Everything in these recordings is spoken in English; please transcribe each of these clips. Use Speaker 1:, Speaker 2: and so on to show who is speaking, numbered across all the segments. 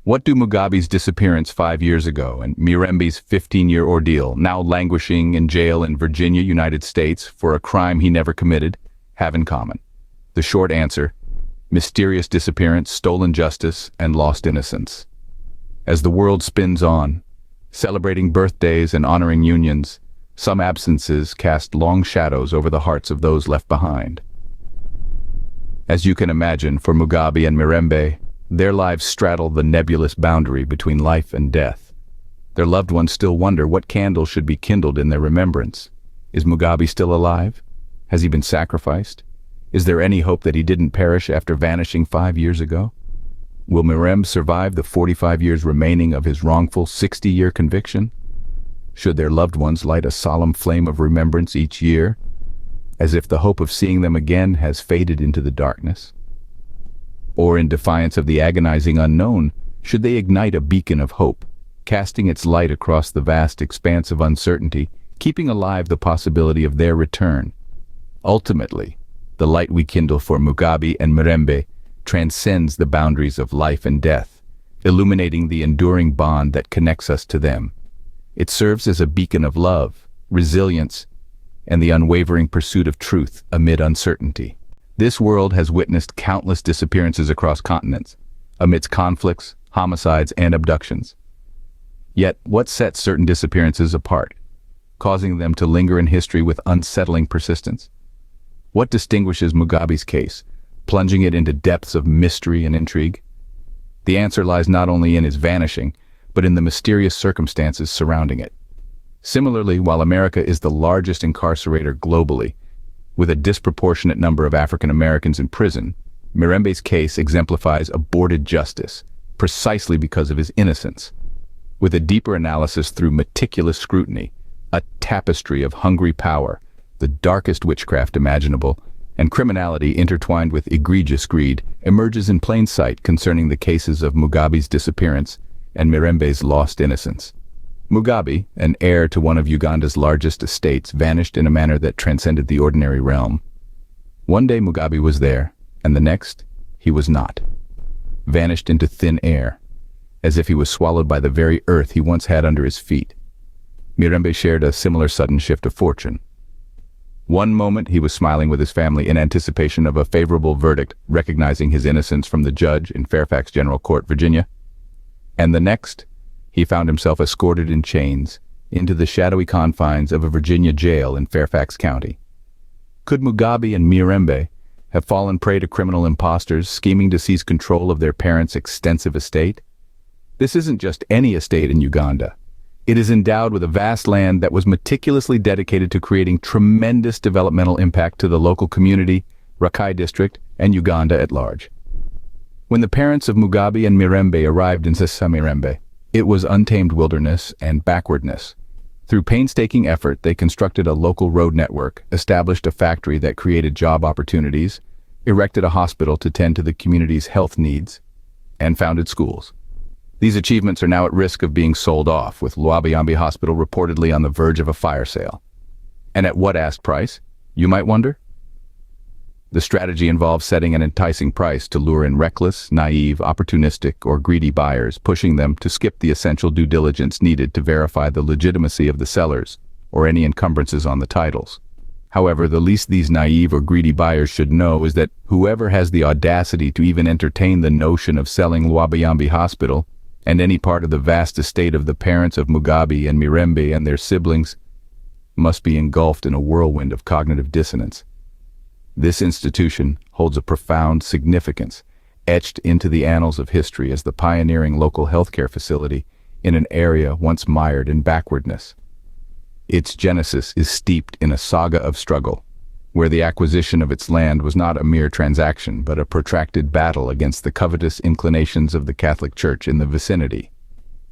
Speaker 1: What do Mugabe's disappearance 5 years ago and Mirembe's 15-year ordeal, now languishing in jail in Virginia, United States, for a crime he never committed, have in common? The short answer: mysterious disappearance, stolen justice, and lost innocence. As the world spins on, celebrating birthdays and honoring unions, some absences cast long shadows over the hearts of those left behind. As you can imagine, for Mugabe and Mirembe, their lives straddle the nebulous boundary between life and death. Their loved ones still wonder what candle should be kindled in their remembrance. Is Mugabe still alive? Has he been sacrificed? Is there any hope that he didn't perish after vanishing 5 years ago? Will Mirembe survive the 45 years remaining of his wrongful 60-year conviction? Should their loved ones light a solemn flame of remembrance each year, as if the hope of seeing them again has faded into the darkness? Or in defiance of the agonizing unknown, should they ignite a beacon of hope, casting its light across the vast expanse of uncertainty, keeping alive the possibility of their return? Ultimately, the light we kindle for Mugabe and Mirembe transcends the boundaries of life and death, illuminating the enduring bond that connects us to them. It serves as a beacon of love, resilience, and the unwavering pursuit of truth amid uncertainty. This world has witnessed countless disappearances across continents, amidst conflicts, homicides, and abductions. Yet, what sets certain disappearances apart, causing them to linger in history with unsettling persistence? What distinguishes Mugabe's case, plunging it into depths of mystery and intrigue? The answer lies not only in his vanishing, but in the mysterious circumstances surrounding it. Similarly, while America is the largest incarcerator globally, with a disproportionate number of African Americans in prison, Mirembe's case exemplifies aborted justice, precisely because of his innocence. With a deeper analysis through meticulous scrutiny, a tapestry of hungry power, the darkest witchcraft imaginable, and criminality intertwined with egregious greed emerges in plain sight concerning the cases of Mugabe's disappearance and Mirembe's lost innocence. Mugabe, an heir to one of Uganda's largest estates, vanished in a manner that transcended the ordinary realm. One day Mugabe was there, and the next, he was not. Vanished into thin air, as if he was swallowed by the very earth he once had under his feet. Mirembe shared a similar sudden shift of fortune. One moment he was smiling with his family in anticipation of a favorable verdict recognizing his innocence from the judge in Fairfax General Court, Virginia. And the next, he found himself escorted in chains into the shadowy confines of a Virginia jail in Fairfax County. Could Mugabe and Mirembe have fallen prey to criminal imposters scheming to seize control of their parents' extensive estate? This isn't just any estate in Uganda. It is endowed with a vast land that was meticulously dedicated to creating tremendous developmental impact to the local community, Rakai district, and Uganda at large. When the parents of Mugabe and Mirembe arrived in Mirembe, it was untamed wilderness and backwardness. Through painstaking effort, they constructed a local road network, established a factory that created job opportunities, erected a hospital to tend to the community's health needs, and founded schools. These achievements are now at risk of being sold off, with Bambi Hospital reportedly on the verge of a fire sale. And at what asked price, you might wonder? The strategy involves setting an enticing price to lure in reckless, naive, opportunistic, or greedy buyers, pushing them to skip the essential due diligence needed to verify the legitimacy of the sellers or any encumbrances on the titles. However, the least these naive or greedy buyers should know is that whoever has the audacity to even entertain the notion of selling Bambi Hospital and any part of the vast estate of the parents of Mugabe and Mirembe and their siblings must be engulfed in a whirlwind of cognitive dissonance. This institution holds a profound significance, etched into the annals of history as the pioneering local healthcare facility in an area once mired in backwardness. Its genesis is steeped in a saga of struggle, where the acquisition of its land was not a mere transaction but a protracted battle against the covetous inclinations of the Catholic Church in the vicinity.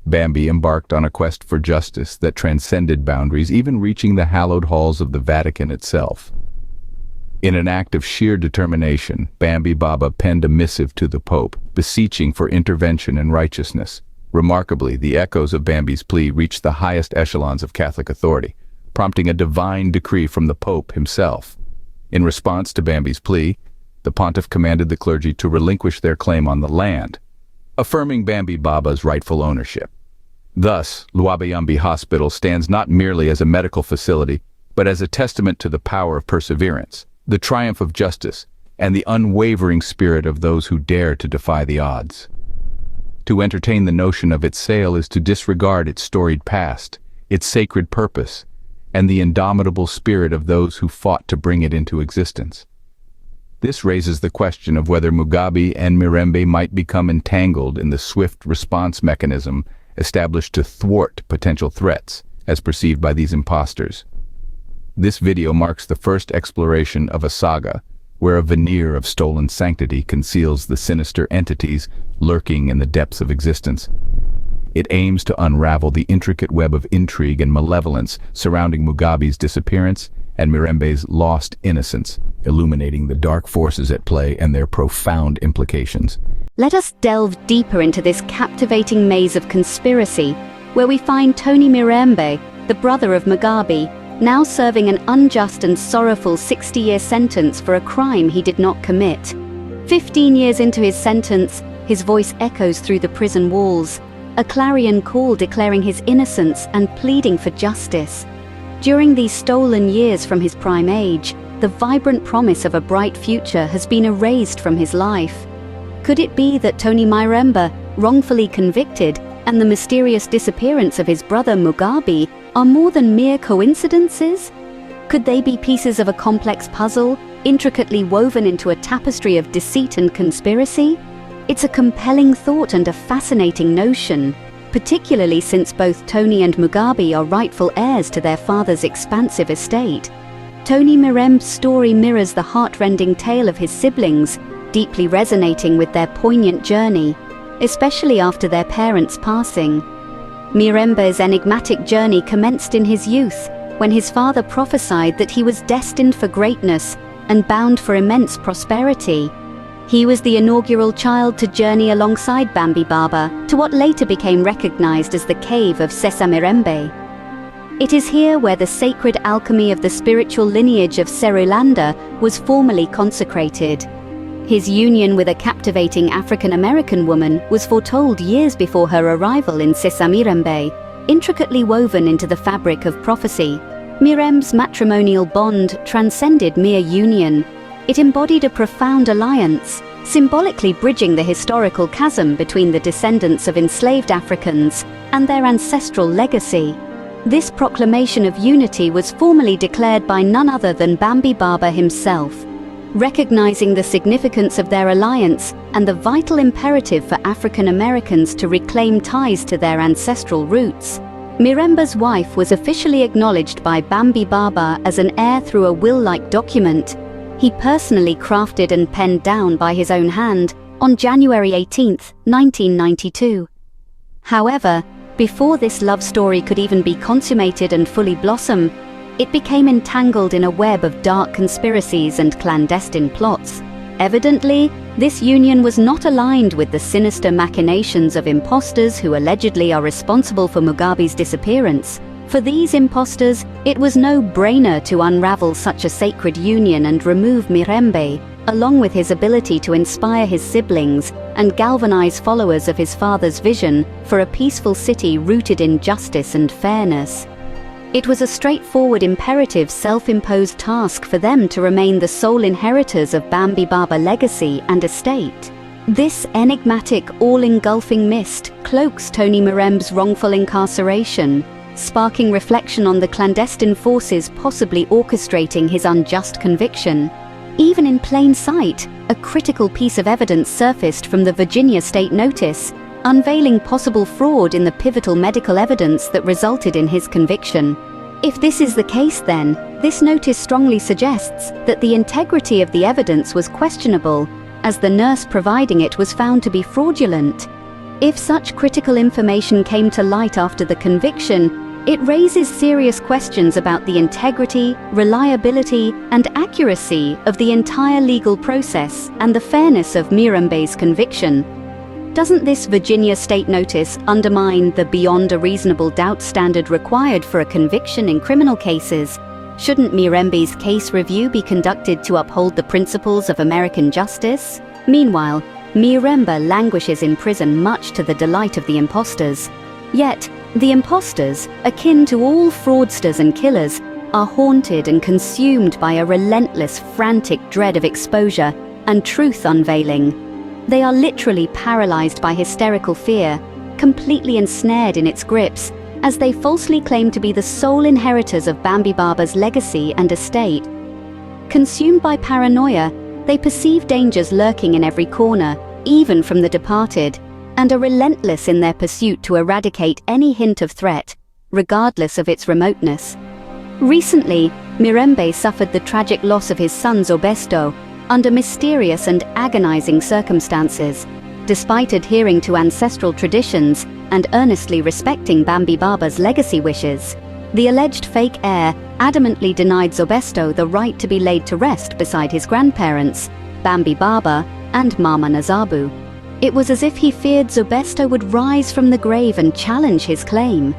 Speaker 1: Bambi embarked on a quest for justice that transcended boundaries, even reaching the hallowed halls of the Vatican itself. In an act of sheer determination, Baaba penned a missive to the Pope, beseeching for intervention and righteousness. Remarkably, the echoes of Bambi's plea reached the highest echelons of Catholic authority, prompting a divine decree from the Pope himself. In response to Bambi's plea, the pontiff commanded the clergy to relinquish their claim on the land, affirming Bambi Baaba's rightful ownership. Thus, Luabayambi Hospital stands not merely as a medical facility, but as a testament to the power of perseverance, the triumph of justice, and the unwavering spirit of those who dare to defy the odds. To entertain the notion of its sale is to disregard its storied past, its sacred purpose, and the indomitable spirit of those who fought to bring it into existence. This raises the question of whether Mugabi and Mirembe might become entangled in the swift response mechanism established to thwart potential threats, as perceived by these imposters. This video marks the first exploration of a saga where a veneer of stolen sanctity conceals the sinister entities lurking in the depths of existence. It aims to unravel the intricate web of intrigue and malevolence surrounding Mugabi's disappearance and Mirembe's lost innocence, illuminating the dark forces at play and their profound implications.
Speaker 2: Let us delve deeper into this captivating maze of conspiracy, where we find Tony Mirembe, the brother of Mugabi, now serving an unjust and sorrowful 60-year sentence for a crime he did not commit. 15 years into his sentence, his voice echoes through the prison walls, a clarion call declaring his innocence and pleading for justice. During these stolen years from his prime age, the vibrant promise of a bright future has been erased from his life. Could it be that Tony Mirembe, wrongfully convicted, and the mysterious disappearance of his brother Mugabi are more than mere coincidences? Could they be pieces of a complex puzzle, intricately woven into a tapestry of deceit and conspiracy? It's a compelling thought and a fascinating notion, particularly since both Tony and Mugabi are rightful heirs to their father's expansive estate. Tony Mirembe's story mirrors the heartrending tale of his siblings, deeply resonating with their poignant journey, especially after their parents' passing. Mirembe's enigmatic journey commenced in his youth, when his father prophesied that he was destined for greatness and bound for immense prosperity. He was the inaugural child to journey alongside Bambi Baaba to what later became recognized as the cave of Mirembe. It is here where the sacred alchemy of the spiritual lineage of Serulanda was formally consecrated. His union with a captivating African-American woman was foretold years before her arrival in Mirembe, intricately woven into the fabric of prophecy. Mirembe's matrimonial bond transcended mere union. It embodied a profound alliance, symbolically bridging the historical chasm between the descendants of enslaved Africans and their ancestral legacy. This proclamation of unity was formally declared by none other than Bambi Baaba himself. Recognizing the significance of their alliance and the vital imperative for African Americans to reclaim ties to their ancestral roots, Mirembe's wife was officially acknowledged by Bambi Baaba as an heir through a will-like document he personally crafted and penned down by his own hand on January 18, 1992. However, before this love story could even be consummated and fully blossom, it became entangled in a web of dark conspiracies and clandestine plots. Evidently, this union was not aligned with the sinister machinations of imposters who allegedly are responsible for Mugabi's disappearance. For these imposters, it was no-brainer to unravel such a sacred union and remove Mirembe, along with his ability to inspire his siblings and galvanize followers of his father's vision for a peaceful city rooted in justice and fairness. It was a straightforward, imperative, self-imposed task for them to remain the sole inheritors of Bambi Baaba legacy and estate. This enigmatic, all-engulfing mist cloaks Tony Mirembe's wrongful incarceration, sparking reflection on the clandestine forces possibly orchestrating his unjust conviction. Even in plain sight, a critical piece of evidence surfaced from the Virginia State Notice, unveiling possible fraud in the pivotal medical evidence that resulted in his conviction. If this is the case, then, this notice strongly suggests that the integrity of the evidence was questionable, as the nurse providing it was found to be fraudulent. If such critical information came to light after the conviction, it raises serious questions about the integrity, reliability, and accuracy of the entire legal process and the fairness of Mirembe's conviction. Doesn't this Virginia State Notice undermine the beyond a reasonable doubt standard required for a conviction in criminal cases? Shouldn't Mirembe's case review be conducted to uphold the principles of American justice? Meanwhile, Mirembe languishes in prison much to the delight of the impostors. Yet, the impostors, akin to all fraudsters and killers, are haunted and consumed by a relentless, frantic dread of exposure and truth unveiling. They are literally paralyzed by hysterical fear, completely ensnared in its grips, as they falsely claim to be the sole inheritors of Bambi Baaba's legacy and estate. Consumed by paranoia, they perceive dangers lurking in every corner, even from the departed, and are relentless in their pursuit to eradicate any hint of threat, regardless of its remoteness. Recently, Mirembe suffered the tragic loss of his son Zobesto under mysterious and agonizing circumstances. Despite adhering to ancestral traditions and earnestly respecting Bambi Baaba's legacy wishes, the alleged fake heir adamantly denied Zobesto the right to be laid to rest beside his grandparents, Bambi Baaba and Maama Nazaabu. It was as if he feared Zobesto would rise from the grave and challenge his claim.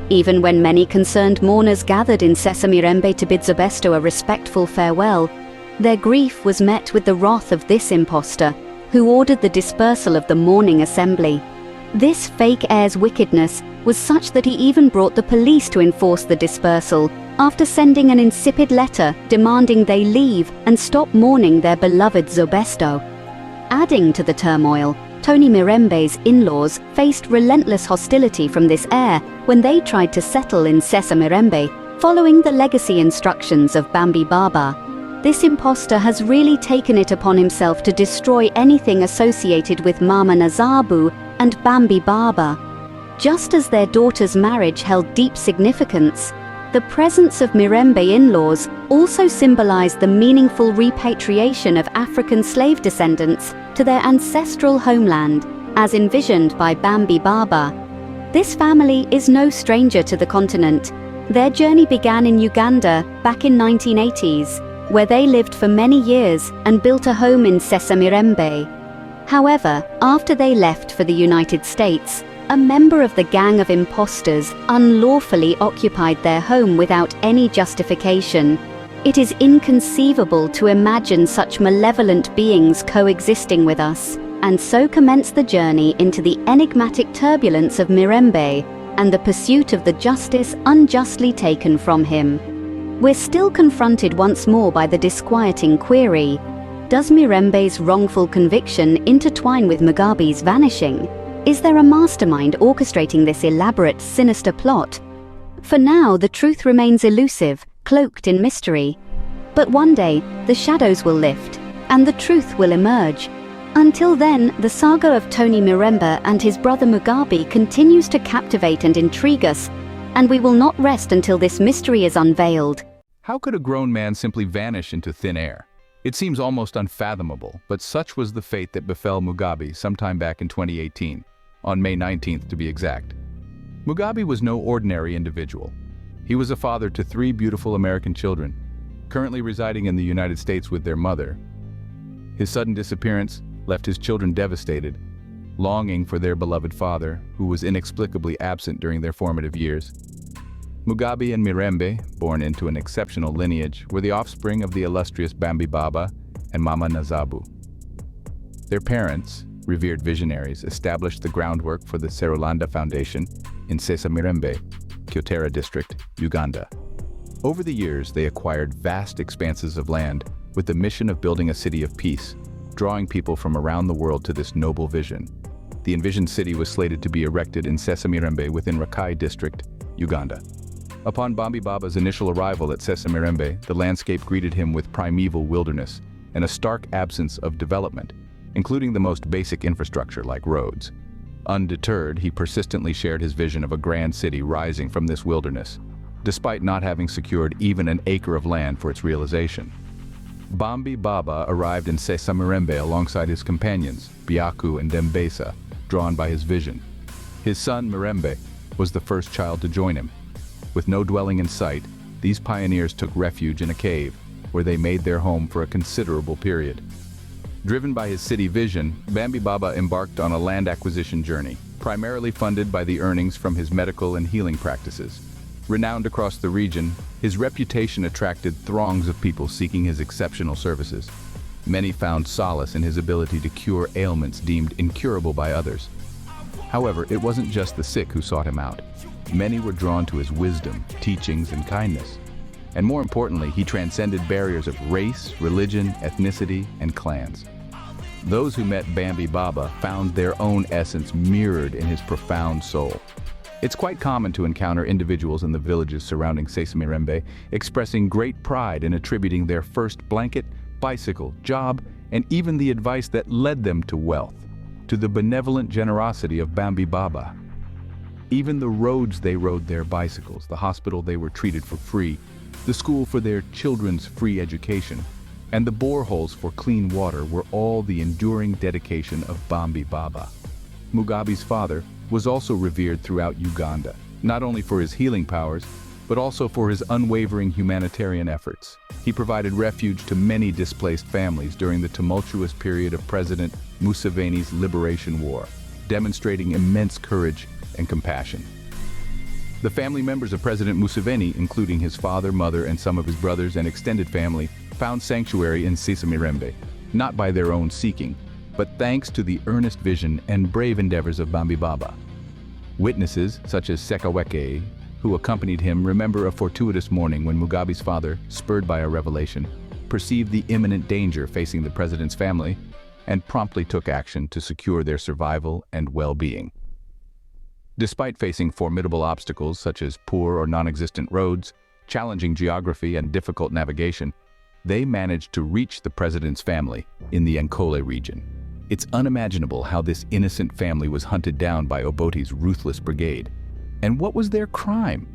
Speaker 2: Even when many concerned mourners gathered in Mirembe to bid Zobesto a respectful farewell, their grief was met with the wrath of this impostor, who ordered the dispersal of the mourning assembly. This fake heir's wickedness was such that he even brought the police to enforce the dispersal, after sending an insipid letter demanding they leave and stop mourning their beloved Zobesto. Adding to the turmoil, Tony Mirembe's in-laws faced relentless hostility from this heir when they tried to settle in Mirembe, following the legacy instructions of Bambi Baaba. This impostor has really taken it upon himself to destroy anything associated with Maama Nazaabu and Bambi Baaba. Just as their daughter's marriage held deep significance, the presence of Mirembe in-laws also symbolized the meaningful repatriation of African slave descendants to their ancestral homeland, as envisioned by Bambi Baaba. This family is no stranger to the continent. Their journey began in Uganda back in 1980s, where they lived for many years and built a home in Mirembe. However, after they left for the United States, a member of the gang of impostors unlawfully occupied their home without any justification. It is inconceivable to imagine such malevolent beings coexisting with us, and so commenced the journey into the enigmatic turbulence of Mirembe and the pursuit of the justice unjustly taken from him. We're still confronted once more by the disquieting query: does Mirembe's wrongful conviction intertwine with Mugabi's vanishing? Is there a mastermind orchestrating this elaborate, sinister plot? For now, the truth remains elusive, cloaked in mystery. But one day, the shadows will lift, and the truth will emerge. Until then, the saga of Tony Mirembe and his brother Mugabi continues to captivate and intrigue us, and we will not rest until this mystery is unveiled.
Speaker 1: How could a grown man simply vanish into thin air? It seems almost unfathomable, but such was the fate that befell Mugabi sometime back in 2018, on May 19th to be exact. Mugabi was no ordinary individual. He was a father to 3 beautiful American children, currently residing in the United States with their mother. His sudden disappearance left his children devastated, longing for their beloved father, who was inexplicably absent during their formative years. Mugabi and Mirembe, born into an exceptional lineage, were the offspring of the illustrious Bambi Baaba and Maama Nazaabu. Their parents, revered visionaries, established the groundwork for the Serulanda Foundation in Mirembe, Kyotera district, Uganda. Over the years, they acquired vast expanses of land with the mission of building a city of peace, drawing people from around the world to this noble vision. The envisioned city was slated to be erected in Mirembe within Rakai district, Uganda. Upon Bambi Baaba's initial arrival at Mirembe, the landscape greeted him with primeval wilderness and a stark absence of development, including the most basic infrastructure like roads. Undeterred, he persistently shared his vision of a grand city rising from this wilderness, despite not having secured even an acre of land for its realization. Bambi Baaba arrived in Mirembe alongside his companions, Biaku and Dembesa, drawn by his vision. His son, Mirembe, was the first child to join him. With no dwelling in sight, these pioneers took refuge in a cave, where they made their home for a considerable period. Driven by his city vision, Bambi Baaba embarked on a land acquisition journey, primarily funded by the earnings from his medical and healing practices. Renowned across the region, his reputation attracted throngs of people seeking his exceptional services. Many found solace in his ability to cure ailments deemed incurable by others. However, it wasn't just the sick who sought him out. Many were drawn to his wisdom, teachings, and kindness. And more importantly, he transcended barriers of race, religion, ethnicity, and clans. Those who met Bambi Baaba found their own essence mirrored in his profound soul. It's quite common to encounter individuals in the villages surrounding Tony Mirembe expressing great pride in attributing their first blanket, bicycle, job, and even the advice that led them to wealth, to the benevolent generosity of Bambi Baaba. Even the roads they rode their bicycles, the hospital they were treated for free, the school for their children's free education, and the boreholes for clean water were all the enduring dedication of Bambi Baaba. Mugabi's father was also revered throughout Uganda, not only for his healing powers, but also for his unwavering humanitarian efforts. He provided refuge to many displaced families during the tumultuous period of President Museveni's Liberation War, demonstrating immense courage and compassion. The family members of President Museveni, including his father, mother, and some of his brothers and extended family, found sanctuary in Tony Mirembe, not by their own seeking, but thanks to the earnest vision and brave endeavors of Bambi Baaba. Witnesses, such as Sekaweke, who accompanied him, remember a fortuitous morning when Mugabe's father, spurred by a revelation, perceived the imminent danger facing the president's family and promptly took action to secure their survival and well-being. Despite facing formidable obstacles such as poor or non-existent roads, challenging geography, and difficult navigation, they managed to reach the president's family in the Ankole region. It's unimaginable how this innocent family was hunted down by Obote's ruthless brigade. And what was their crime?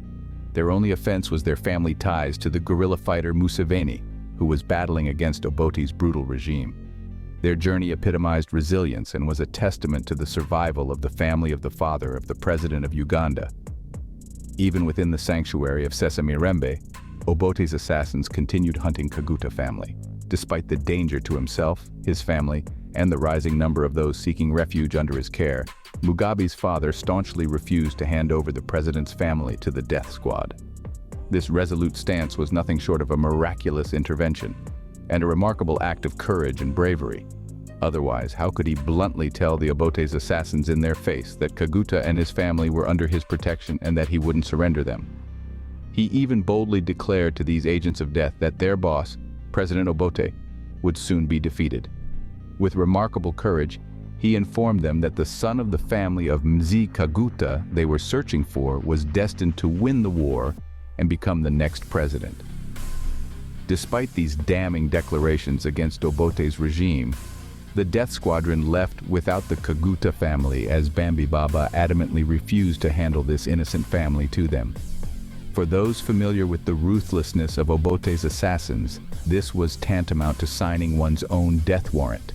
Speaker 1: Their only offense was their family ties to the guerrilla fighter Museveni, who was battling against Obote's brutal regime. Their journey epitomized resilience and was a testament to the survival of the family of the father of the president of Uganda. Even within the sanctuary of Tony Mirembe, Obote's assassins continued hunting Kaguta family. Despite the danger to himself, his family, and the rising number of those seeking refuge under his care, Mugabe's father staunchly refused to hand over the president's family to the death squad. This resolute stance was nothing short of a miraculous intervention, and a remarkable act of courage and bravery. Otherwise, how could he bluntly tell the Obote's assassins in their face that Kaguta and his family were under his protection and that he wouldn't surrender them? He even boldly declared to these agents of death that their boss, President Obote, would soon be defeated. With remarkable courage, he informed them that the son of the family of Mzee Kaguta they were searching for was destined to win the war and become the next president. Despite these damning declarations against Obote's regime, the death squadron left without the Kaguta family as Bambi Baaba adamantly refused to handle this innocent family to them. For those familiar with the ruthlessness of Obote's assassins, this was tantamount to signing one's own death warrant.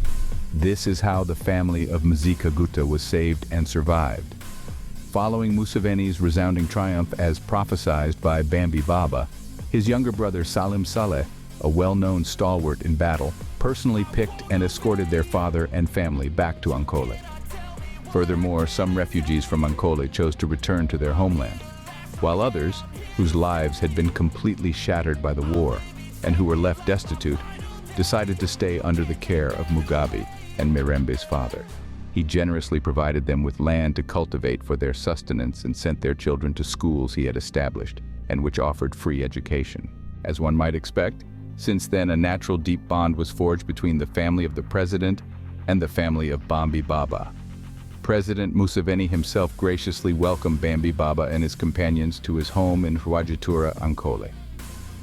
Speaker 1: This is how the family of Mzee Kaguta was saved and survived. Following Museveni's resounding triumph as prophesied by Bambi Baaba, his younger brother Salim Saleh, a well-known stalwart in battle, personally picked and escorted their father and family back to Ankole. Furthermore, some refugees from Ankole chose to return to their homeland, while others, whose lives had been completely shattered by the war and who were left destitute, decided to stay under the care of Mugabi and Mirembe's father. He generously provided them with land to cultivate for their sustenance and sent their children to schools he had established and which offered free education. As one might expect, since then a natural deep bond was forged between the family of the president and the family of Bambi Baaba. President Museveni himself graciously welcomed Bambi Baaba and his companions to his home in Rwagitura, Ankole.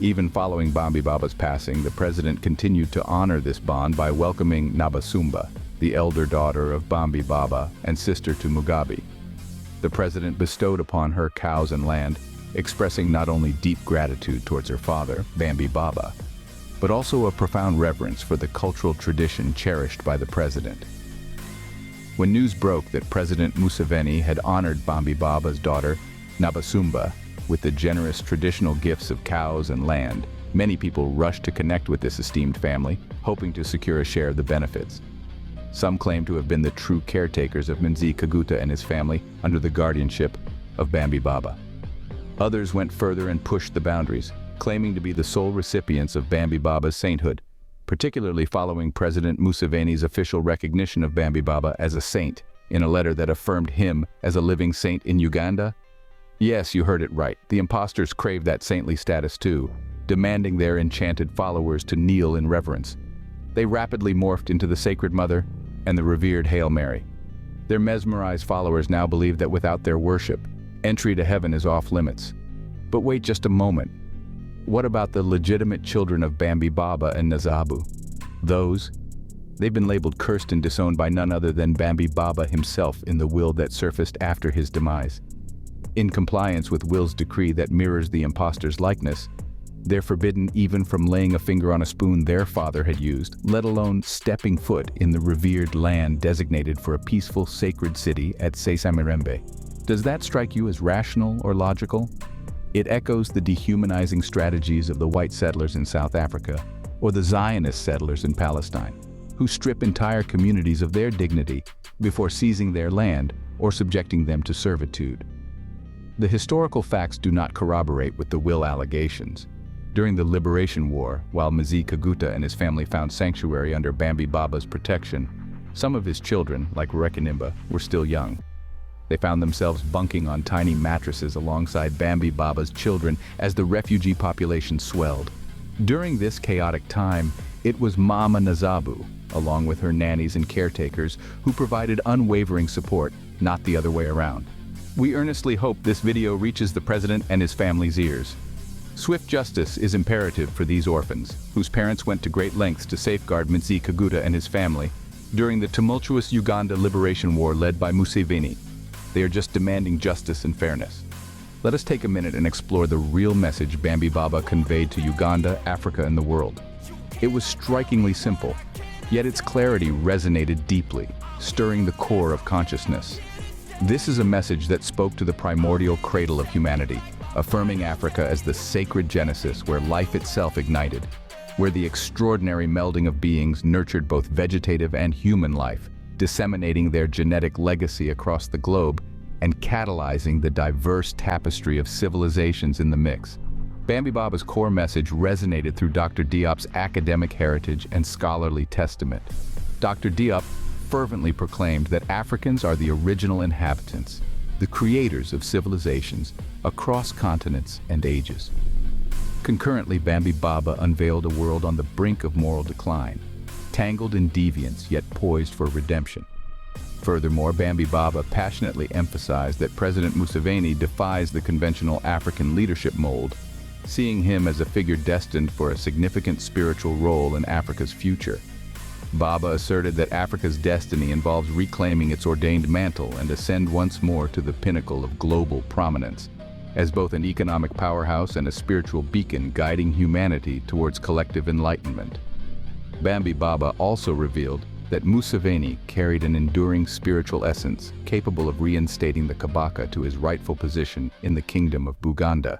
Speaker 1: Even following Bambi Baba's passing, the president continued to honor this bond by welcoming Nabasumba, the elder daughter of Bambi Baaba and sister to Mugabi. The president bestowed upon her cows and land, expressing not only deep gratitude towards her father, Bambi Baaba, but also a profound reverence for the cultural tradition cherished by the president. When news broke that President Museveni had honored Bambi Baba's daughter, Nabasumba, with the generous traditional gifts of cows and land, many people rushed to connect with this esteemed family, hoping to secure a share of the benefits. Some claim to have been the true caretakers of Mzee Kaguta and his family under the guardianship of Bambi Baaba. Others went further and pushed the boundaries, claiming to be the sole recipients of Bambi Baba's sainthood, particularly following President Museveni's official recognition of Bambi Baaba as a saint in a letter that affirmed him as a living saint in Uganda. Yes, you heard it right. The impostors craved that saintly status too, demanding their enchanted followers to kneel in reverence. They rapidly morphed into the Sacred Mother and the revered Hail Mary. Their mesmerized followers now believe that without their worship, entry to heaven is off limits. But wait just a moment. What about the legitimate children of Bambi Baaba and Nazaabu? They've been labeled cursed and disowned by none other than Bambi Baaba himself in the will that surfaced after his demise. In compliance with Will's decree that mirrors the impostor's likeness, they're forbidden even from laying a finger on a spoon their father had used, let alone stepping foot in the revered land designated for a peaceful, sacred city at Mirembe. Does that strike you as rational or logical? It echoes the dehumanizing strategies of the white settlers in South Africa, or the Zionist settlers in Palestine, who strip entire communities of their dignity before seizing their land or subjecting them to servitude. The historical facts do not corroborate with the Will allegations. During the Liberation War, while Mzee Kaguta and his family found sanctuary under Bambi Baaba's protection, some of his children, like Rekanimba, were still young. They found themselves bunking on tiny mattresses alongside Bambi Baaba's children as the refugee population swelled. During this chaotic time, it was Maama Nazaabu, along with her nannies and caretakers, who provided unwavering support, not the other way around. We earnestly hope this video reaches the president and his family's ears. Swift justice is imperative for these orphans, whose parents went to great lengths to safeguard Mzee Kaguta and his family during the tumultuous Uganda Liberation War led by Museveni. They are just demanding justice and fairness. Let us take a minute and explore the real message Bambi Baaba conveyed to Uganda, Africa, and the world. It was strikingly simple, yet its clarity resonated deeply, stirring the core of consciousness. This is a message that spoke to the primordial cradle of humanity, affirming Africa as the sacred genesis where life itself ignited, where the extraordinary melding of beings nurtured both vegetative and human life, disseminating their genetic legacy across the globe and catalyzing the diverse tapestry of civilizations in the mix. Bambi Baaba's core message resonated through Dr. Diop's academic heritage and scholarly testament. Dr. Diop fervently proclaimed that Africans are the original inhabitants, the creators of civilizations across continents and ages. Concurrently, Bambi Baaba unveiled a world on the brink of moral decline, tangled in deviance yet poised for redemption. Furthermore, Bambi Baaba passionately emphasized that President Museveni defies the conventional African leadership mold, seeing him as a figure destined for a significant spiritual role in Africa's future. Baaba asserted that Africa's destiny involves reclaiming its ordained mantle and ascend once more to the pinnacle of global prominence, as both an economic powerhouse and a spiritual beacon guiding humanity towards collective enlightenment. Bambi Baaba also revealed that Museveni carried an enduring spiritual essence capable of reinstating the Kabaka to his rightful position in the kingdom of Buganda.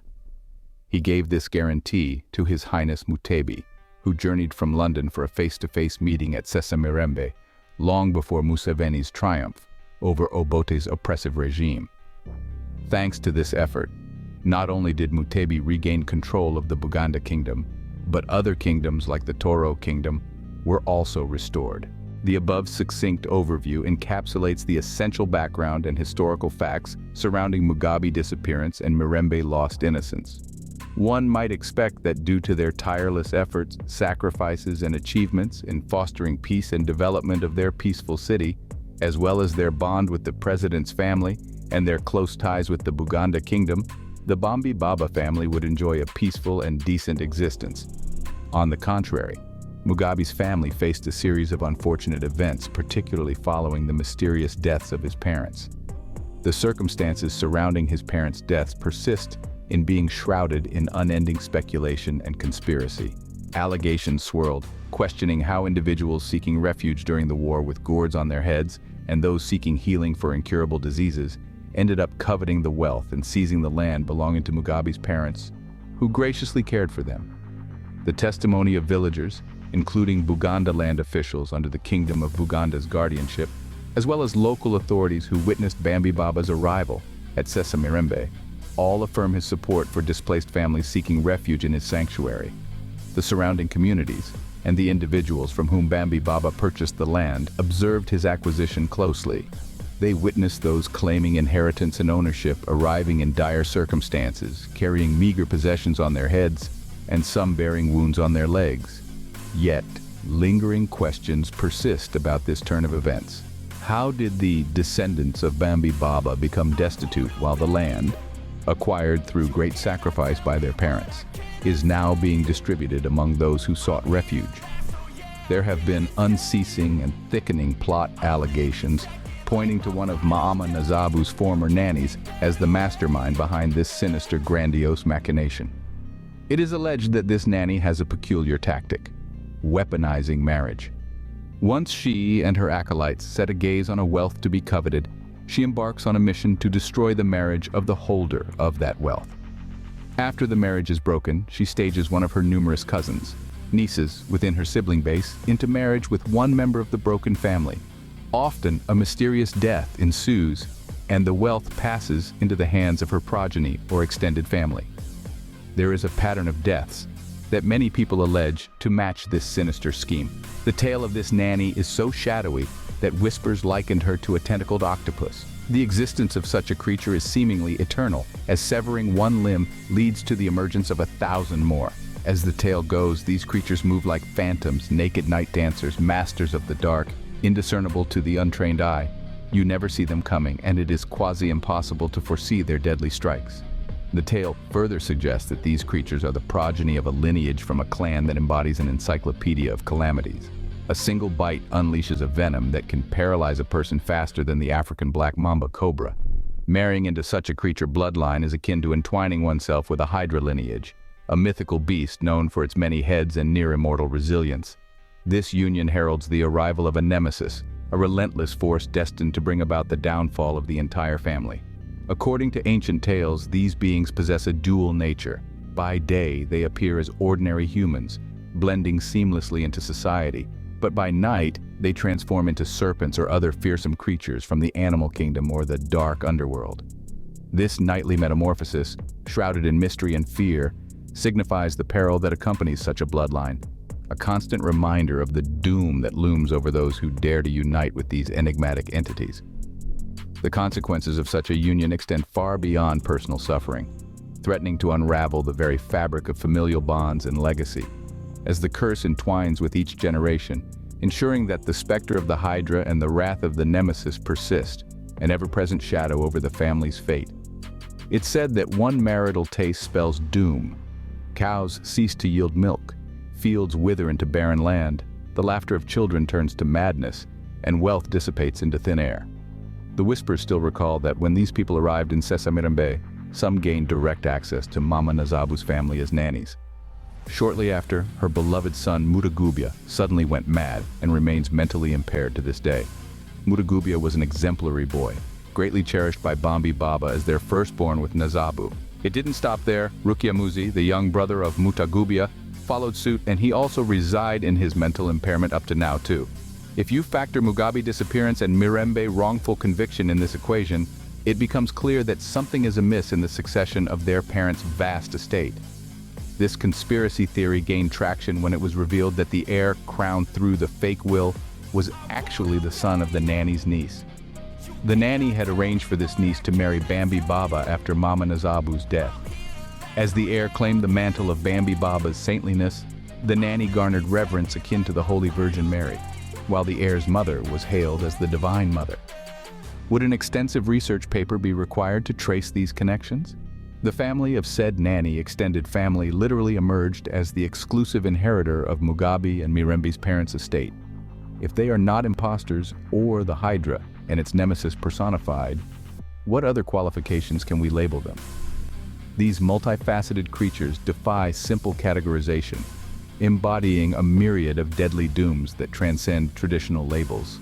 Speaker 1: He gave this guarantee to His Highness Mutebi, who journeyed from London for a face-to-face meeting at Mirembe, long before Museveni's triumph over Obote's oppressive regime. Thanks to this effort, not only did Mutebi regain control of the Buganda kingdom, but other kingdoms like the Toro kingdom were also restored. The above succinct overview encapsulates the essential background and historical facts surrounding Mugabi disappearance and Mirembe lost innocence. One might expect that due to their tireless efforts, sacrifices, and achievements in fostering peace and development of their peaceful city, as well as their bond with the president's family and their close ties with the Buganda kingdom, the Bambi Baaba family would enjoy a peaceful and decent existence. On the contrary, Mugabi's family faced a series of unfortunate events, particularly following the mysterious deaths of his parents. The circumstances surrounding his parents' deaths persist in being shrouded in unending speculation and conspiracy. Allegations swirled, questioning how individuals seeking refuge during the war with gourds on their heads and those seeking healing for incurable diseases ended up coveting the wealth and seizing the land belonging to Mugabi's parents, who graciously cared for them. The testimony of villagers, including Buganda land officials under the Kingdom of Buganda's guardianship, as well as local authorities who witnessed Bambi Baaba's arrival at Mirembe, all affirm his support for displaced families seeking refuge in his sanctuary. The surrounding communities, and the individuals from whom Bambi Baaba purchased the land observed his acquisition closely. They witnessed those claiming inheritance and ownership arriving in dire circumstances, carrying meager possessions on their heads, and some bearing wounds on their legs. Yet, lingering questions persist about this turn of events. How did the descendants of Bambi Baaba become destitute while the land, acquired through great sacrifice by their parents, is now being distributed among those who sought refuge? There have been unceasing and thickening plot allegations pointing to one of Maama Nazaabu's former nannies as the mastermind behind this sinister, grandiose machination. It is alleged that this nanny has a peculiar tactic: weaponizing marriage. Once she and her acolytes set a gaze on a wealth to be coveted, she embarks on a mission to destroy the marriage of the holder of that wealth. After the marriage is broken, she stages one of her numerous cousins, nieces within her sibling base, into marriage with one member of the broken family. Often, a mysterious death ensues, and the wealth passes into the hands of her progeny or extended family. There is a pattern of deaths that many people allege to match this sinister scheme. The tale of this nanny is so shadowy that whispers likened her to a tentacled octopus. The existence of such a creature is seemingly eternal, as severing one limb leads to the emergence of 1,000 more. As the tale goes, these creatures move like phantoms, naked night dancers, masters of the dark, indiscernible to the untrained eye. You never see them coming, and it is quasi-impossible to foresee their deadly strikes. The tale further suggests that these creatures are the progeny of a lineage from a clan that embodies an encyclopedia of calamities. A single bite unleashes a venom that can paralyze a person faster than the African black mamba cobra. Marrying into such a creature bloodline is akin to entwining oneself with a hydra lineage, a mythical beast known for its many heads and near-immortal resilience. This union heralds the arrival of a nemesis, a relentless force destined to bring about the downfall of the entire family. According to ancient tales, these beings possess a dual nature. By day, they appear as ordinary humans, blending seamlessly into society, but by night, they transform into serpents or other fearsome creatures from the animal kingdom or the dark underworld. This nightly metamorphosis, shrouded in mystery and fear, signifies the peril that accompanies such a bloodline, a constant reminder of the doom that looms over those who dare to unite with these enigmatic entities. The consequences of such a union extend far beyond personal suffering, threatening to unravel the very fabric of familial bonds and legacy, as the curse entwines with each generation, ensuring that the specter of the Hydra and the wrath of the Nemesis persist, an ever-present shadow over the family's fate. It's said that one marital taste spells doom. Cows cease to yield milk, fields wither into barren land, the laughter of children turns to madness, and wealth dissipates into thin air. The whispers still recall that when these people arrived in Tony Mirembe, some gained direct access to Maama Nazaabu's family as nannies. Shortly after, her beloved son Mugabi suddenly went mad and remains mentally impaired to this day. Mugabi was an exemplary boy, greatly cherished by Bambi Baaba as their firstborn with Nazaabu. It didn't stop there. Rukiamuzi, the young brother of Mugabi, followed suit, and he also reside in his mental impairment up to now too. If you factor Mugabi disappearance and Mirembe wrongful conviction in this equation, it becomes clear that something is amiss in the succession of their parents' vast estate. This conspiracy theory gained traction when it was revealed that the heir crowned through the fake will was actually the son of the nanny's niece. The nanny had arranged for this niece to marry Bambi Baaba after Maama Nazaabu's death. As the heir claimed the mantle of Bambi Baaba's saintliness, the nanny garnered reverence akin to the Holy Virgin Mary, while the heir's mother was hailed as the Divine Mother. Would an extensive research paper be required to trace these connections? The family of said nanny extended family literally emerged as the exclusive inheritor of Mugabi and Mirembe's parents' estate. If they are not imposters or the Hydra and its nemesis personified, what other qualifications can we label them? These multifaceted creatures defy simple categorization, embodying a myriad of deadly dooms that transcend traditional labels.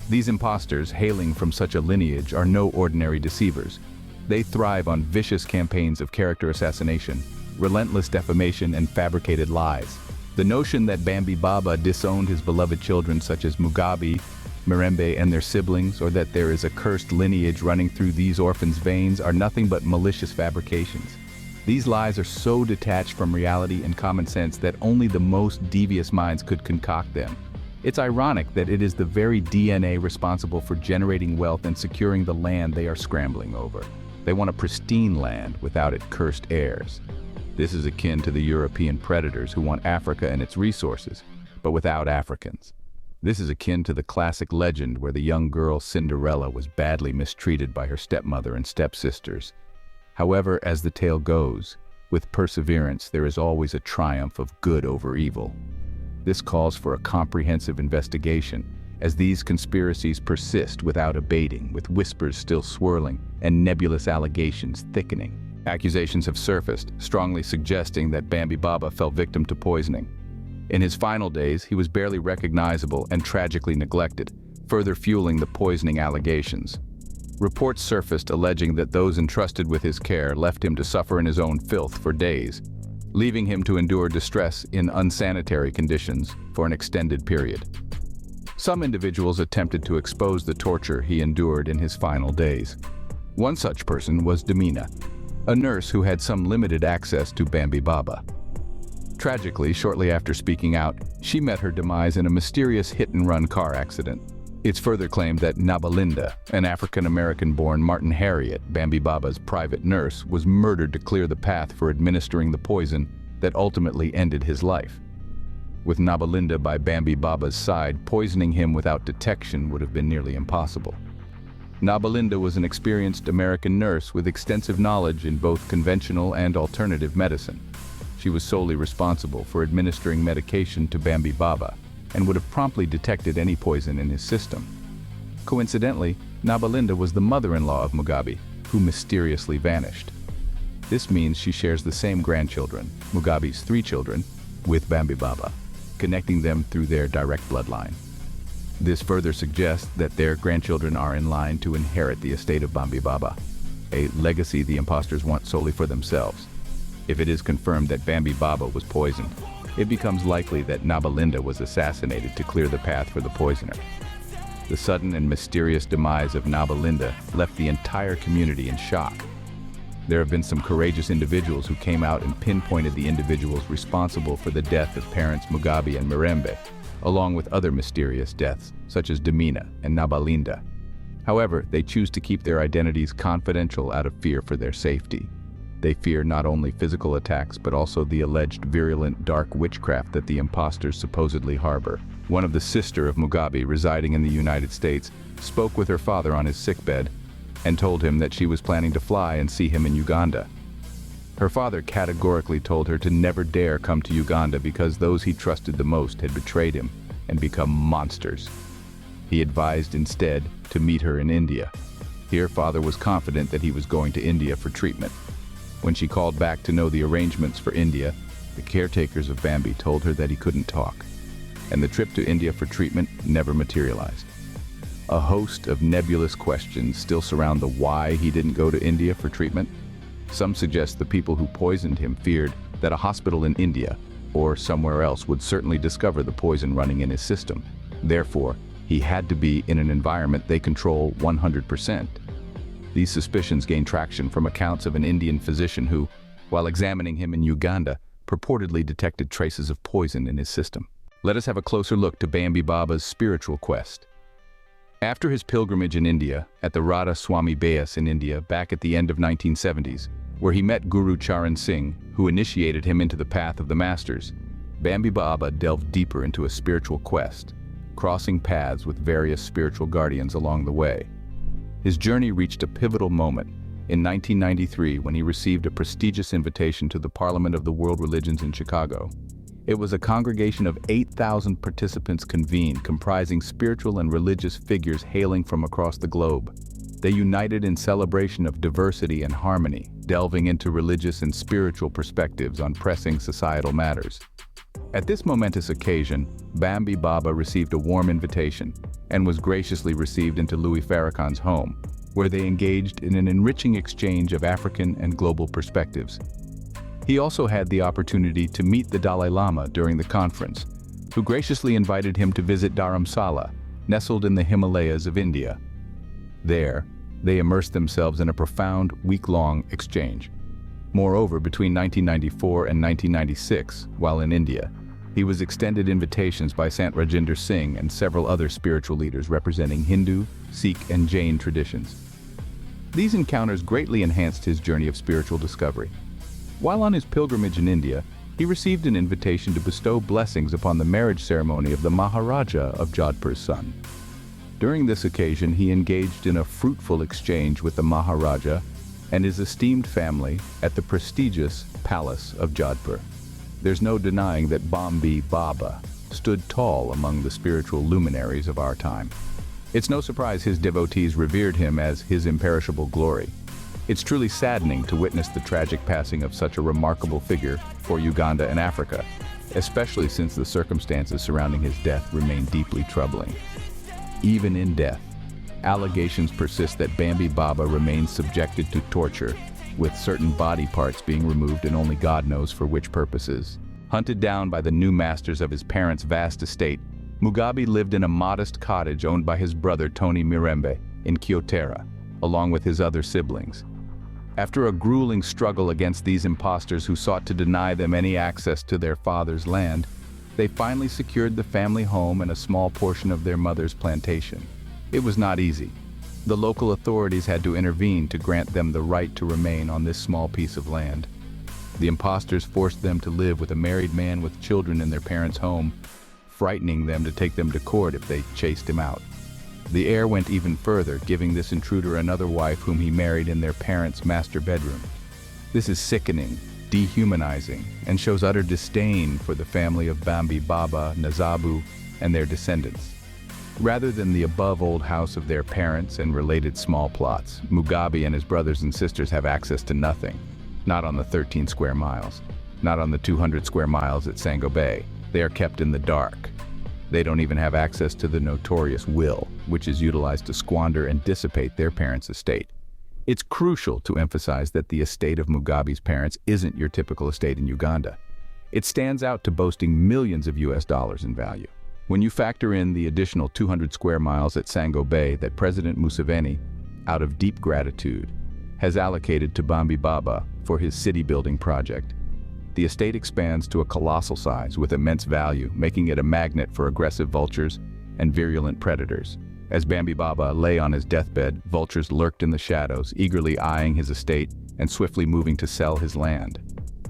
Speaker 1: These imposters, hailing from such a lineage, are no ordinary deceivers. They thrive on vicious campaigns of character assassination, relentless defamation, and fabricated lies. The notion that Bambi Baaba disowned his beloved children such as Mugabi, Mirembe, and their siblings, or that there is a cursed lineage running through these orphans' veins, are nothing but malicious fabrications. These lies are so detached from reality and common sense that only the most devious minds could concoct them. It's ironic that it is the very DNA responsible for generating wealth and securing the land they are scrambling over. They want a pristine land without its cursed heirs. This is akin to the European predators who want Africa and its resources, but without Africans. This is akin to the classic legend where the young girl Cinderella was badly mistreated by her stepmother and stepsisters. However, as the tale goes, with perseverance there is always a triumph of good over evil. This calls for a comprehensive investigation, as these conspiracies persist without abating, with whispers still swirling and nebulous allegations thickening. Accusations have surfaced, strongly suggesting that Bambi Baaba fell victim to poisoning. In his final days, he was barely recognizable and tragically neglected, further fueling the poisoning allegations. Reports surfaced alleging that those entrusted with his care left him to suffer in his own filth for days, leaving him to endure distress in unsanitary conditions for an extended period. Some individuals attempted to expose the torture he endured in his final days. One such person was Damina, a nurse who had some limited access to Bambi Baaba. Tragically, shortly after speaking out, she met her demise in a mysterious hit-and-run car accident. It's further claimed that Nabalinda, an African-American-born Martin Harriet, Bambi Baaba's private nurse, was murdered to clear the path for administering the poison that ultimately ended his life. With Nabalinda by Bambi Baaba's side, poisoning him without detection would have been nearly impossible. Nabalinda was an experienced American nurse with extensive knowledge in both conventional and alternative medicine. She was solely responsible for administering medication to Bambi Baaba and would have promptly detected any poison in his system. Coincidentally, Nabalinda was the mother-in-law of Mugabi, who mysteriously vanished. This means she shares the same grandchildren, Mugabi's 3 children, with Bambi Baaba, connecting them through their direct bloodline. This further suggests that their grandchildren are in line to inherit the estate of Bambi Baaba, a legacy the imposters want solely for themselves. If it is confirmed that Bambi Baaba was poisoned, it becomes likely that Nabalinda was assassinated to clear the path for the poisoner. The sudden and mysterious demise of Nabalinda left the entire community in shock. There have been some courageous individuals who came out and pinpointed the individuals responsible for the death of parents Mugabi and Mirembe, along with other mysterious deaths, such as Damina and Nabalinda. However, they choose to keep their identities confidential out of fear for their safety. They fear not only physical attacks, but also the alleged virulent dark witchcraft that the imposters supposedly harbor. One of the sister of Mugabi, residing in the United States, spoke with her father on his sickbed and told him that she was planning to fly and see him in Uganda. Her father categorically told her to never dare come to Uganda because those he trusted the most had betrayed him and become monsters. He advised instead to meet her in India. Here, father was confident that he was going to India for treatment. When she called back to know the arrangements for India, the caretakers of Bambi told her that he couldn't talk, and the trip to India for treatment never materialized. A host of nebulous questions still surround the why he didn't go to India for treatment. Some suggest the people who poisoned him feared that a hospital in India or somewhere else would certainly discover the poison running in his system. Therefore, he had to be in an environment they control 100%. These suspicions gain traction from accounts of an Indian physician who, while examining him in Uganda, purportedly detected traces of poison in his system. Let us have a closer look to Bambi Baaba's spiritual quest. After his pilgrimage in India, at the Radha Swami Beas in India back at the end of 1970s, where he met Guru Charan Singh, who initiated him into the path of the masters, Bambi Baaba delved deeper into a spiritual quest, crossing paths with various spiritual guardians along the way. His journey reached a pivotal moment in 1993 when he received a prestigious invitation to the Parliament of the World Religions in Chicago. It was a congregation of 8,000 participants convened, comprising spiritual and religious figures hailing from across the globe. They united in celebration of diversity and harmony, delving into religious and spiritual perspectives on pressing societal matters. At this momentous occasion, Bambi Baaba received a warm invitation and was graciously received into Louis Farrakhan's home, where they engaged in an enriching exchange of African and global perspectives. He also had the opportunity to meet the Dalai Lama during the conference, who graciously invited him to visit Dharamsala, nestled in the Himalayas of India. There, they immersed themselves in a profound, week-long exchange. Moreover, between 1994 and 1996, while in India, he was extended invitations by Sant Rajinder Singh and several other spiritual leaders representing Hindu, Sikh, and Jain traditions. These encounters greatly enhanced his journey of spiritual discovery. While on his pilgrimage in India, he received an invitation to bestow blessings upon the marriage ceremony of the Maharaja of Jodhpur's son. During this occasion, he engaged in a fruitful exchange with the Maharaja and his esteemed family at the prestigious Palace of Jodhpur. There's no denying that Bambi Baaba stood tall among the spiritual luminaries of our time. It's no surprise his devotees revered him as his imperishable glory. It's truly saddening to witness the tragic passing of such a remarkable figure for Uganda and Africa, especially since the circumstances surrounding his death remain deeply troubling. Even in death, allegations persist that Bambi Baaba remains subjected to torture, with certain body parts being removed and only God knows for which purposes. Hunted down by the new masters of his parents' vast estate, Mugabi lived in a modest cottage owned by his brother Tony Mirembe in Kyotera, along with his other siblings. After a grueling struggle against these impostors who sought to deny them any access to their father's land, they finally secured the family home and a small portion of their mother's plantation. It was not easy. The local authorities had to intervene to grant them the right to remain on this small piece of land. The impostors forced them to live with a married man with children in their parents' home, frightening them to take them to court if they chased him out. The heir went even further, giving this intruder another wife whom he married in their parents' master bedroom. This is sickening, dehumanizing, and shows utter disdain for the family of Bambi Baaba, Nazaabu, and their descendants. Rather than the above old house of their parents and related small plots, Mugabi and his brothers and sisters have access to nothing. Not on the 13 square miles. Not on the 200 square miles at Sango Bay. They are kept in the dark. They don't even have access to the notorious will, which is utilized to squander and dissipate their parents' estate. It's crucial to emphasize that the estate of Mugabe's parents isn't your typical estate in Uganda. It stands out to boasting millions of US dollars in value. When you factor in the additional 200 square miles at Sango Bay that President Museveni, out of deep gratitude, has allocated to Bambi Baaba for his city-building project, the estate expands to a colossal size with immense value, making it a magnet for aggressive vultures and virulent predators. As Bambi Baaba lay on his deathbed, vultures lurked in the shadows, eagerly eyeing his estate and swiftly moving to sell his land.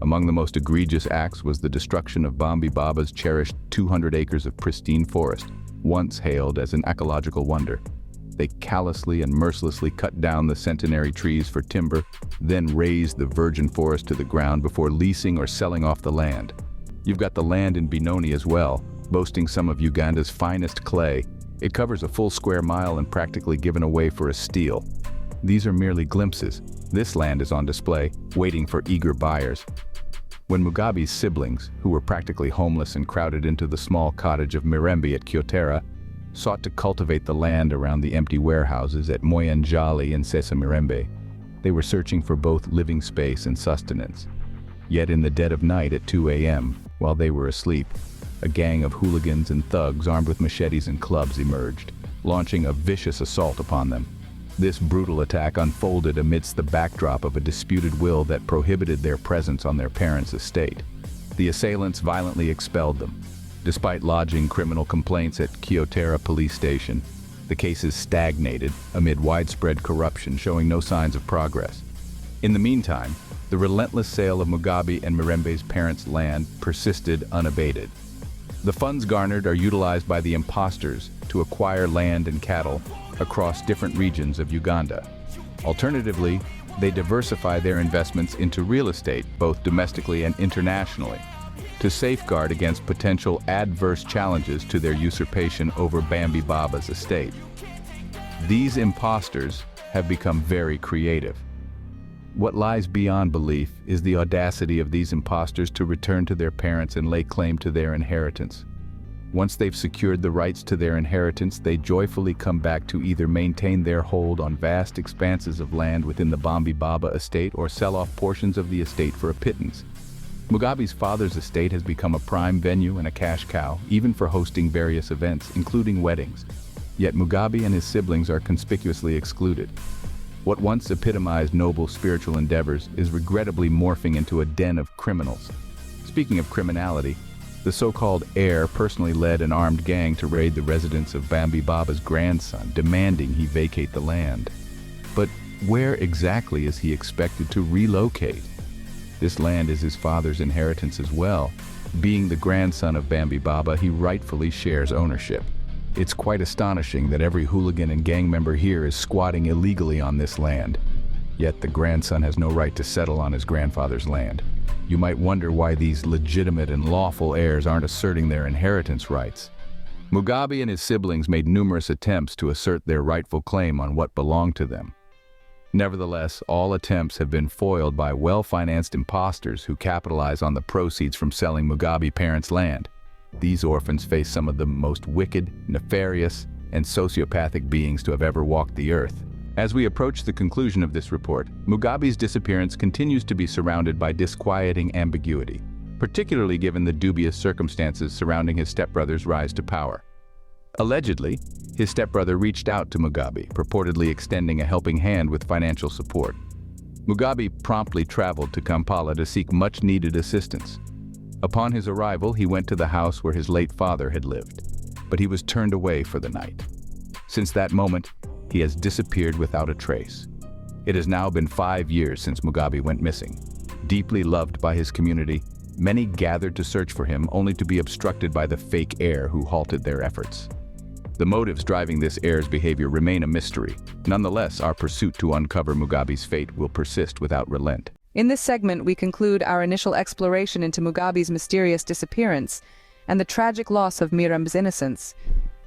Speaker 1: Among the most egregious acts was the destruction of Bambi Baba's cherished 200 acres of pristine forest, once hailed as an ecological wonder. They callously and mercilessly cut down the centenary trees for timber, then razed the virgin forest to the ground before leasing or selling off the land. You've got the land in Benoni as well, boasting some of Uganda's finest clay. It covers a full square mile and practically given away for a steal. These are merely glimpses. This land is on display, waiting for eager buyers. When Mugabe's siblings, who were practically homeless and crowded into the small cottage of Mirembe at Kyotera, sought to cultivate the land around the empty warehouses at Moyenjali and Sesa Mirembe, they were searching for both living space and sustenance. Yet in the dead of night at 2 a.m., while they were asleep, a gang of hooligans and thugs armed with machetes and clubs emerged, launching a vicious assault upon them. This brutal attack unfolded amidst the backdrop of a disputed will that prohibited their presence on their parents' estate. The assailants violently expelled them. Despite lodging criminal complaints at Kyotera police station, the cases stagnated amid widespread corruption, showing no signs of progress. In the meantime, the relentless sale of Mugabe and Mirembe's parents' land persisted unabated. The funds garnered are utilized by the impostors to acquire land and cattle across different regions of Uganda. Alternatively, they diversify their investments into real estate, both domestically and internationally, to safeguard against potential adverse challenges to their usurpation over Bambi Baaba's estate. These impostors have become very creative. What lies beyond belief is the audacity of these impostors to return to their parents and lay claim to their inheritance. Once they've secured the rights to their inheritance, they joyfully come back to either maintain their hold on vast expanses of land within the Bambi Baaba estate or sell off portions of the estate for a pittance. Mugabe's father's estate has become a prime venue and a cash cow, even for hosting various events, including weddings. Yet Mugabe and his siblings are conspicuously excluded. What once epitomized noble spiritual endeavors is regrettably morphing into a den of criminals. Speaking of criminality, the so-called heir personally led an armed gang to raid the residence of Baaba's grandson, demanding he vacate the land. But where exactly is he expected to relocate? This land is his father's inheritance as well. Being the grandson of Baaba, he rightfully shares ownership. It's quite astonishing that every hooligan and gang member here is squatting illegally on this land. Yet the grandson has no right to settle on his grandfather's land. You might wonder why these legitimate and lawful heirs aren't asserting their inheritance rights. Mugabi and his siblings made numerous attempts to assert their rightful claim on what belonged to them. Nevertheless, all attempts have been foiled by well-financed imposters who capitalize on the proceeds from selling Mugabi parents' land. These orphans face some of the most wicked, nefarious, and sociopathic beings to have ever walked the earth. As we approach the conclusion of this report, Mugabi's disappearance continues to be surrounded by disquieting ambiguity, particularly given the dubious circumstances surrounding his stepbrother's rise to power. Allegedly, his stepbrother reached out to Mugabi, purportedly extending a helping hand with financial support. Mugabi promptly traveled to Kampala to seek much-needed assistance. Upon his arrival, he went to the house where his late father had lived, but he was turned away for the night. Since that moment, he has disappeared without a trace. It has now been 5 years since Mugabi went missing. Deeply loved by his community, many gathered to search for him only to be obstructed by the fake heir who halted their efforts. The motives driving this heir's behavior remain a mystery. Nonetheless, our pursuit to uncover Mugabi's fate will persist without relent.
Speaker 3: In this segment, we conclude our initial exploration into Mugabi's mysterious disappearance and the tragic loss of Mirembe's innocence.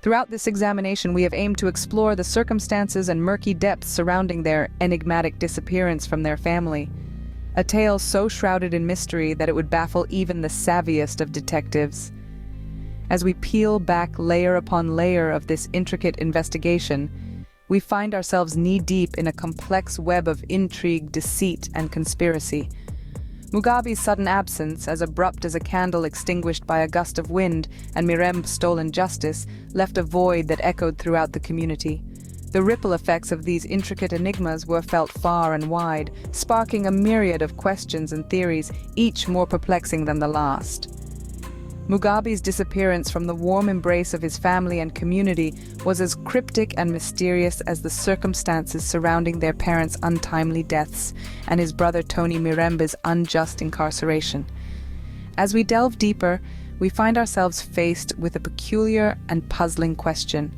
Speaker 3: Throughout this examination, we have aimed to explore the circumstances and murky depths surrounding their enigmatic disappearance from their family. A tale so shrouded in mystery that it would baffle even the savviest of detectives. As we peel back layer upon layer of this intricate investigation, we find ourselves knee-deep in a complex web of intrigue, deceit, and conspiracy. Mugabi's sudden absence, as abrupt as a candle extinguished by a gust of wind, and Mirembe's stolen justice, left a void that echoed throughout the community. The ripple effects of these intricate enigmas were felt far and wide, sparking a myriad of questions and theories, each more perplexing than the last. Mugabi's disappearance from the warm embrace of his family and community was as cryptic and mysterious as the circumstances surrounding their parents' untimely deaths and his brother Tony Mirembe's unjust incarceration. As we delve deeper, we find ourselves faced with a peculiar and puzzling question.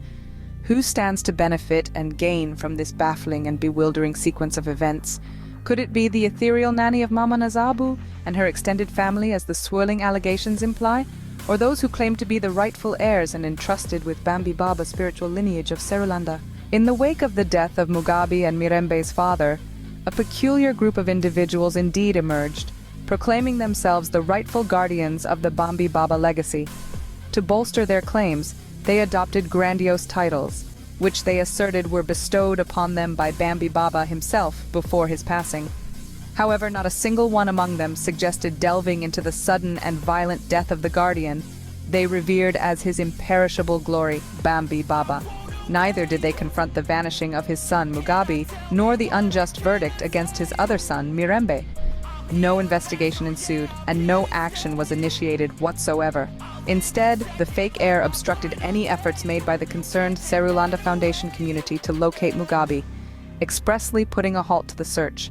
Speaker 3: Who stands to benefit and gain from this baffling and bewildering sequence of events? Could it be the ethereal nanny of Maama Nazaabu and her extended family, as the swirling allegations imply? Or those who claim to be the rightful heirs and entrusted with Baaba's spiritual lineage of Serulanda? In the wake of the death of Mugabi and Mirembe's father, a peculiar group of individuals indeed emerged, proclaiming themselves the rightful guardians of the Baaba legacy. To bolster their claims, they adopted grandiose titles, which they asserted were bestowed upon them by Baaba himself before his passing. However, not a single one among them suggested delving into the sudden and violent death of the guardian they revered as his imperishable glory, Baaba. Neither did they confront the vanishing of his son, Mugabi, nor the unjust verdict against his other son, Mirembe. No investigation ensued, and no action was initiated whatsoever. Instead, the fake heir obstructed any efforts made by the concerned Serulanda Foundation community to locate Mugabi, expressly putting a halt to the search.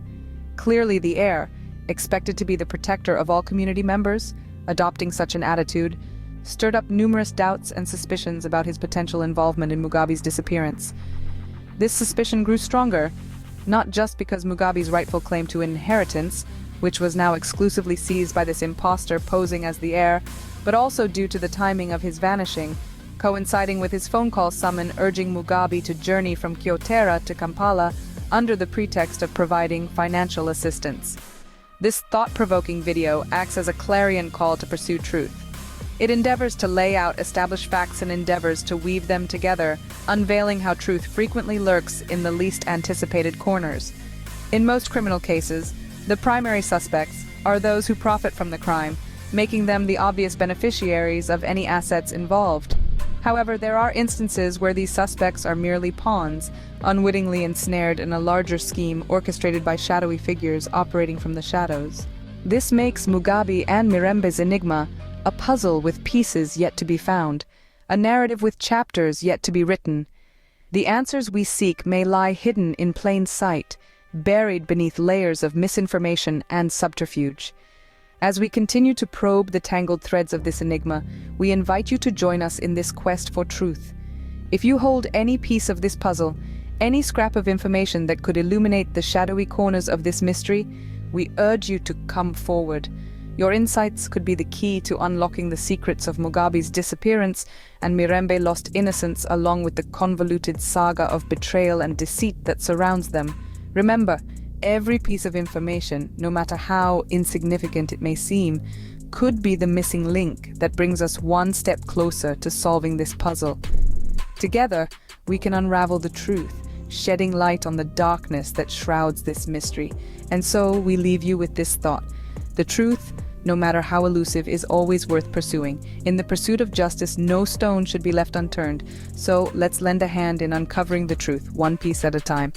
Speaker 3: Clearly, the heir, expected to be the protector of all community members, adopting such an attitude, stirred up numerous doubts and suspicions about his potential involvement in Mugabi's disappearance. This suspicion grew stronger, not just because Mugabi's rightful claim to inheritance, which was now exclusively seized by this impostor posing as the heir, but also due to the timing of his vanishing, coinciding with his phone call summon urging Mugabi to journey from Kyotera to Kampala under the pretext of providing financial assistance. This thought-provoking video acts as a clarion call to pursue truth. It endeavors to lay out established facts and endeavors to weave them together, unveiling how truth frequently lurks in the least anticipated corners. In most criminal cases, the primary suspects are those who profit from the crime, making them the obvious beneficiaries of any assets involved. However, there are instances where these suspects are merely pawns, unwittingly ensnared in a larger scheme orchestrated by shadowy figures operating from the shadows. This makes Mugabi and Mirembe's enigma a puzzle with pieces yet to be found, a narrative with chapters yet to be written. The answers we seek may lie hidden in plain sight, buried beneath layers of misinformation and subterfuge. As we continue to probe the tangled threads of this enigma, we invite you to join us in this quest for truth. If you hold any piece of this puzzle, any scrap of information that could illuminate the shadowy corners of this mystery, we urge you to come forward. Your insights could be the key to unlocking the secrets of Mugabi's disappearance and Mirembe lost innocence, along with the convoluted saga of betrayal and deceit that surrounds them. Remember, every piece of information, no matter how insignificant it may seem, could be the missing link that brings us one step closer to solving this puzzle. Together, we can unravel the truth, shedding light on the darkness that shrouds this mystery. And so we leave you with this thought. The truth, no matter how elusive, is always worth pursuing. In the pursuit of justice, no stone should be left unturned. So let's lend a hand in uncovering the truth, one piece at a time.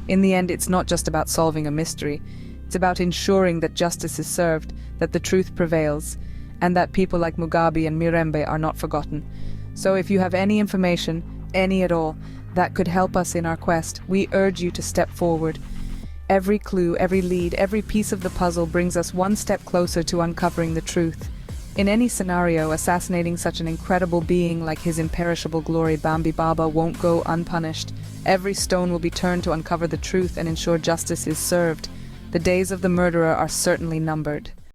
Speaker 3: In the end, it's not just about solving a mystery. It's about ensuring that justice is served, that the truth prevails, and that people like Mugabi and Mirembe are not forgotten. So if you have any information, any at all, that could help us in our quest, we urge you to step forward. Every clue, every lead, every piece of the puzzle brings us one step closer to uncovering the truth. In any scenario, assassinating such an incredible being like His Imperishable Glory Bambi Baaba won't go unpunished. Every stone will be turned to uncover the truth and ensure justice is served. The days of the murderer are certainly numbered.